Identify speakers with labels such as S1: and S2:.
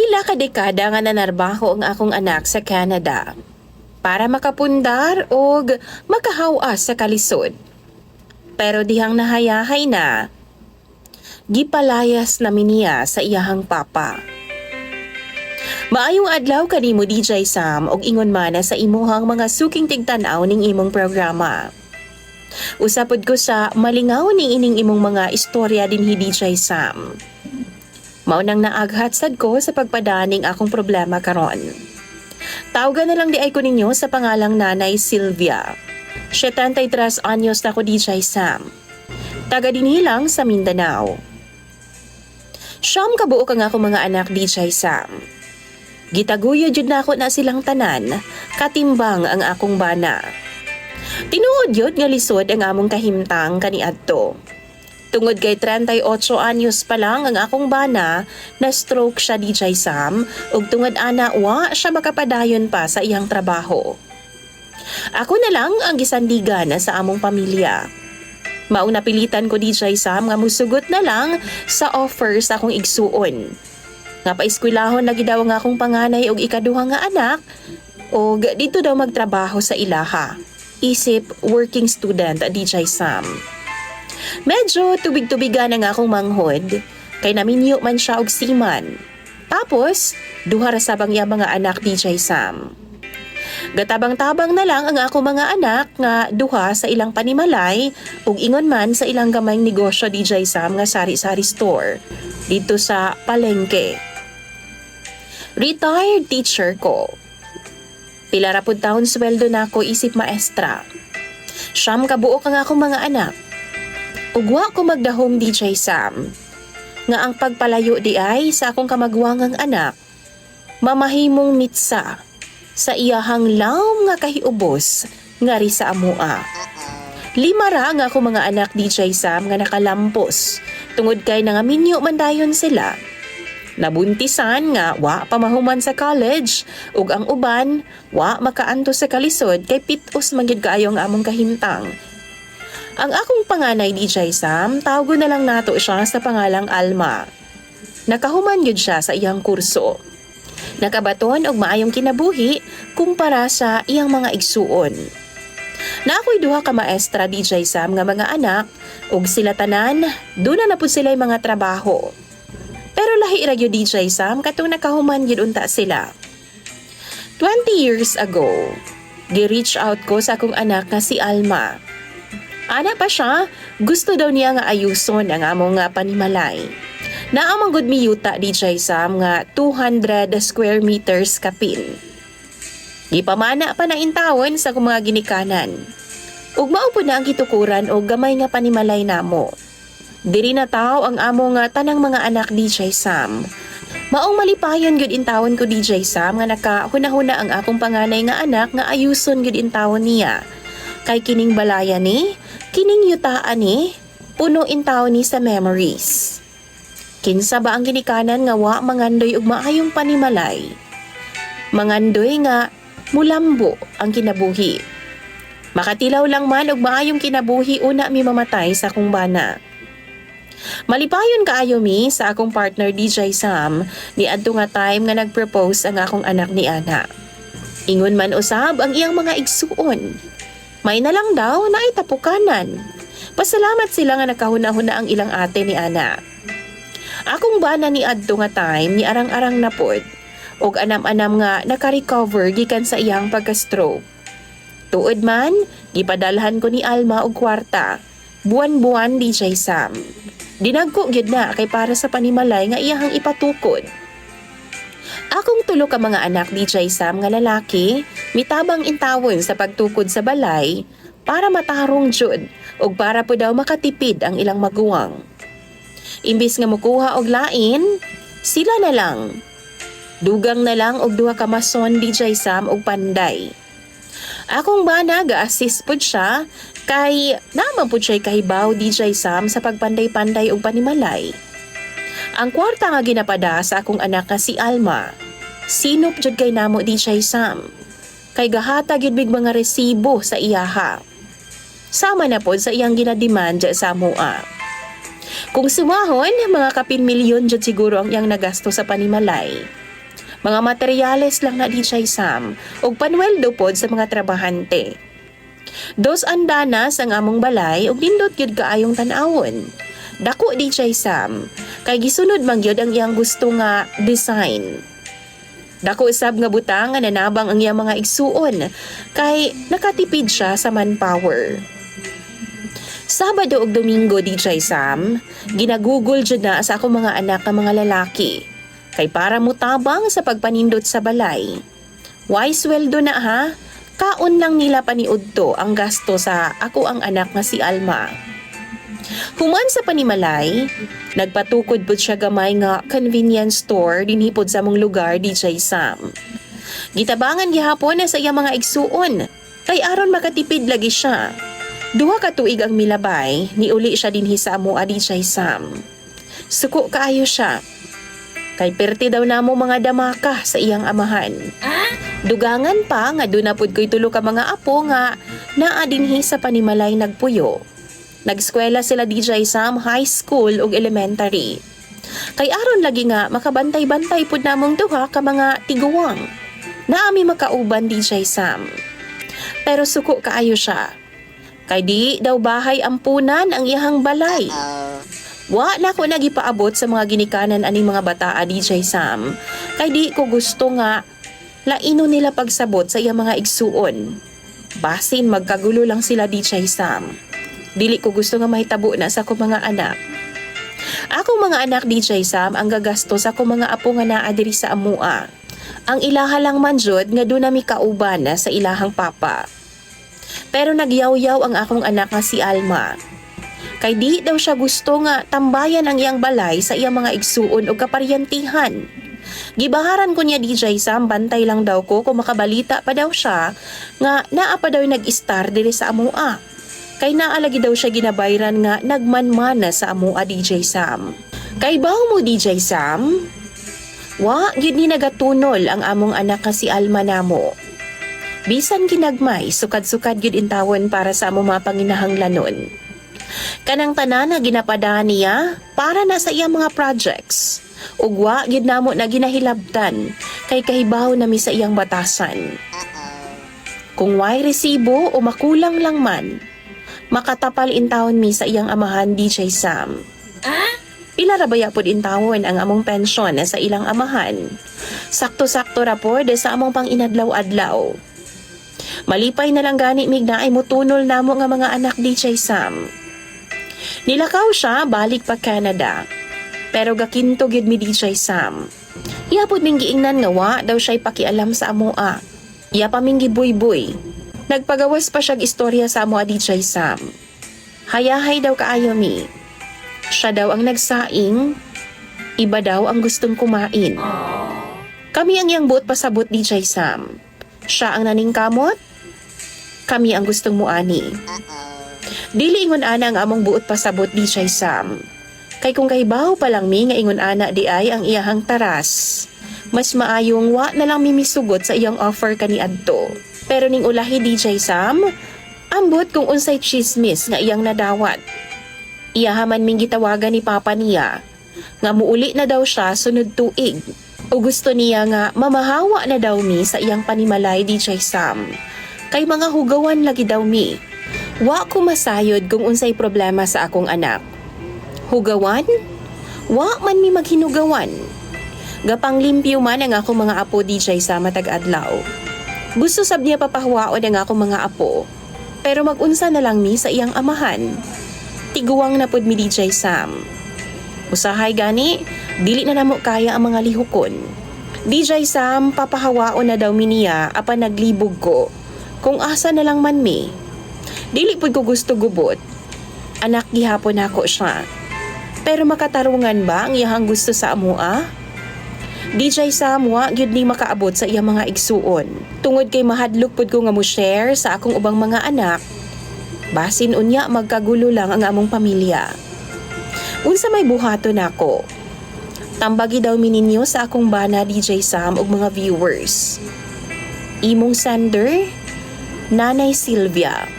S1: Pila ka dekada nga nanarbaho ang akong anak sa Canada para makapundar og makahawas sa kalisod. Pero dihang nahayahay na, gipalayas namin niya sa iyahang papa. Maayong adlaw kanimo DJ Sam og ingon mana sa imuhang mga suking tigtanaw ning imong programa. Usapod ko sa malingaw ning ining imong mga istorya dinhi DJ Sam. Maunang naaghat sad ko sa pagpadaning akong problema karon. Tawagan na lang di ay ko ninyo sa pangalang Nanay Sylvia. 73 anyos na ko DJ Sam. Taga dinhi lang sa Mindanao. Siyam kabuok ang akong mga anak DJ Sam. Gitaguyo jud na ako na silang tanan, katimbang ang akong bana. Tinuod yun nga lisod ang among kahimtang kaniadto. Tungod kay 38 anyos pa lang ang akong bana, na stroke siya DJ Sam, ug tungod ana wa siya makapadayon pa sa iyang trabaho. Ako na lang ang gisandigan sa among pamilya. Mauna pilitan ko DJ Sam nga musugot na lang sa offer sa akong igsuon. Nga paeskwelahon lagi daw ang akong panganay ug ikaduha nga anak, ug dito daw magtrabaho sa ilaha. Isip working student DJ Sam. Medyo tubig-tubigan ang akong manghod, kay naminyo man siya og siman. Tapos, duha ra sabang iya mga anak DJ Sam. Gatabang-tabang na lang ang akong mga anak nga duha sa ilang panimalay ug ingon man sa ilang gamayng negosyo DJ Sam nga sari-sari store dito sa Palengke. Retired teacher ko. Pila ra pud taon sweldo nako isip maestra. Siyam kabuok ang akong mga anak. Ugwa ko magdahom DJ Sam, nga ang pagpalayo di ay sa akong kamagwangang anak, mamahimong mitsa sa iyahang laom nga kahiubos nga ri sa amua. 5 ra nga akong mga anak DJ Sam nga nakalampos, tungod kay nangaminyo man dayon sila. Nabuntisan nga wa pamahuman sa college, ug ang uban wa makaanto sa kalisod kay pitos man gyud kaayo ang among kahimtang. Ang akong panganay DJ Sam, tawgo na lang nato siya sa pangalang Alma. Nakahuman yun siya sa iyang kurso. Nakabaton og maayong kinabuhi kumpara sa iyang mga igsuon. Na ako'y duha ka maestra DJ Sam nga mga anak, ug sila tanan, duna na po sila'y mga trabaho. Pero lahi ra gyud DJ Sam katong nakahuman gyud unta sila. 20 years ago, gi-reach out ko sa akong anak nga si Alma. Ana pa siya, gusto daw niya nga ayuson ang among nga panimalay. Naamang good miyuta DJ Sam nga 200 square meters kapin. Gipamana pa na intawon sa akong mga ginikanan. Ug mao pud na ang gitukuran og gamay nga panimalay namo. Diri na taw ang among nga tanang mga anak DJ Sam. Maong malipayon gyud intawon ko DJ Sam nga nakahuna-huna ang akong panganay nga anak nga ayuson gyud intawon niya. Kay kining balaya ni, kining yutaan ni, puno intaw ni sa memories. Kinsa ba ang ginikanan nga wa mangandoy og maayong panimalay? Mangandoy nga mulambo ang kinabuhi. Makatilaw lang man og maayong kinabuhi una mi mamatay sa akong bana. Malipayon kaayo mi sa akong partner DJ Sam ni adto nga time nga nagpropose ang akong anak ni Ana. Ingon man usab ang iyang mga igsuon. May na lang daw na itapukanan. Pasalamat sila nga nakahuna-huna ang ilang ate ni Ana. Akong bana ni adto nga time ni arang-arang na pod og anam-anam nga naka-recover gikan sa iyang pagka-stroke. Tuod man, gipadalhan ko ni Alma og kwarta. Buwan-buwan DJ Sam. Dinagko gyud na kay para sa panimalay nga iyahang ipatukod. Akong tulo ka mga anak DJ Sam nga lalaki, mitabang intawon sa pagtukod sa balay para matarong jud ug para po daw makatipid ang ilang maguwang. Imbis nga mukuha og lain, sila na lang. Dugang na lang og duha ka mason DJ Sam og panday. Akong bana ga-assist pud siya kay naman pud siya kahibaw DJ Sam sa pagpanday-panday og panimalay. Ang kwarta nga ginapada sa akong anak nga si Alma, sinop jud kay namo DJ Sam. Kay gahata gid big mga resibo sa iyaha. Sama na pod sa iyang ginademand sa mua. Kung sumahon, mga kapin milyon jud siguro ang iyang nagasto sa panimalay. Mga materyales lang na DJ Sam ug panweldo pod sa mga trabahante. Dos andanas ang among balay ug nindot gyud kaayong tan-awon. Dako DJ Sam, kay gisunod man gyud ang iyang gusto nga design. Dako usab nga butang nga nanabang ang iyang mga igsuon kay nakatipid siya sa manpower. Sabado ug Domingo DJ Sam, ginagugol jud na sa akong mga anak nga mga lalaki kay para mutabang sa pagpanindot sa balay. Why sweldo na ha? Kaon lang nila paniudto ang gasto sa ako ang anak nga si Alma. Human sa panimalay, nagpatukod pud siya gamay nga convenience store dinhi pod sa among lugar DJ Sam. Gitabangan gihapon na sa iyang mga igsuon kay aron makatipid lagi siya. 2 ka tuig ang milabay, niuli siya dinhi sa amo DJ Sam. Suko kaayo siya. Kay perti daw namo mga damaka sa iyang amahan. Dugangan pa nga doon na pud ko'y tulo ka mga apo nga naa dinhi sa panimalay nagpuyo. Nagskwela sila DJ Sam high school ug elementary. Kay aron lagi nga makabantay-bantay pud namong duha ka mga tiguwang. Naami makauban DJ Sam. Pero suko kaayo siya. Kay di daw bahay ampunan ang iyahang balay. Wa na ko nagipaabot sa mga ginikanan aning mga bataa DJ Sam. Kay di ko gusto nga laino nila pagsabot sa iyang mga igsuon. Basin magkagulo lang sila DJ Sam. Dili ko gusto nga mahitabo na sa akong mga anak. Akong mga anak DJ Sam ang gagasto sa akong mga apo nga naa diri sa amua. Ang ilaha lang man jud nga doon nami kauban na sa ilahang papa. Pero nagyaw-yaw ang akong anak nga si Alma. Kay di daw siya gusto nga tambayan ang iyang balay sa iyang mga igsuon o kaparyantihan. Gibaharan ko niya DJ Sam, bantay lang daw ko kung makabalita pa daw siya nga naa pa daw nag-star diri sa amua. Kay naalagi daw siya ginabayran nga nagmanmana sa amua DJ Sam. Kay bawo mo DJ Sam? Wa, gyud ni nagatunol ang among anak nga si Alma namo. Bisan ginagmay, sukad-sukad gyud intawon para sa among mga panginahanglanon. Kanang tanan na ginapadaan niya para na sa iyang mga projects. Ug wa gyud namo na ginahilabtan kay kahibaw nami sa iyang batasan. Kung way resibo o makulang lang man, makatapal intawon mi sa iyang amahan DJ Sam. Pila ra baya pod intawon ang among pensyon sa ilang amahan. Sakto-sakto ra pod sa among panginadlaw-adlaw. Malipay na lang gani mig naay mutunol namo nga mga anak DJ Sam. Nilakaw siya balik pa Canada. Pero gakinto gyud mi DJ Sam. Iya pod ming giingnan nga wa daw siya'y pakialam sa amoa. Iya pa ming gibuy-buy. Nagpagawas pa siyag istorya sa amoa DJ Sam. Hayahay daw kaayo mi. Siya daw ang nagsaing, iba daw ang gustong kumain. Kami ang iyang buot pasabot DJ Sam. Siya ang naningkamot, kami ang gustong muani. Dili ingon ana ang among buot pasabot DJ Sam. Kay kung kahibaw pa lang mi nga ingon ana di ay ang iyahang taras, mas maayong wa na lang mimisugot sa iyang offer kaniadto. Pero ning ulahi DJ Sam, ambot kung unsay chismis nga iyang nadawat. Iyahaman ming gitawagan ni papa niya nga muuli na daw siya sunod tuig. O gusto niya nga mamahawa na daw mi sa iyang panimalay DJ Sam. Kay mga hugawan lagi daw mi. Wa ko masayod kung unsay problema sa akong anak. Hugawan? Wa man mi maghinugawan. Gapang limpyo man ang akong mga apo DJ Sam matag adlaw. Gusto sab niya papahuwaon ang akong mga apo. Pero magunsa na lang mi sa iyang amahan. Tiguwang na pod mi DJ Sam. Usahay gani, dili na namo kaya ang mga lihukon. DJ Sam, papahawaon na daw mi niya apan naglibog ko. Kung asa na lang man mi. Dili pod ko gusto gubot. Anak gihapon ako siya. Pero makatarungan ba ang iyahang gusto sa amoa? DJ Sam, wa gyud ni makaabot sa iyang mga igsuon. Tungod kay mahadlok pod ko nga mo share sa akong ubang mga anak. Basin unya magkagulo lang ang among pamilya. Unsa may buhaton nako. Tambagi daw mi ninyo sa akong bana DJ Sam ug mga viewers. Imong Sander, Nanay Sylvia.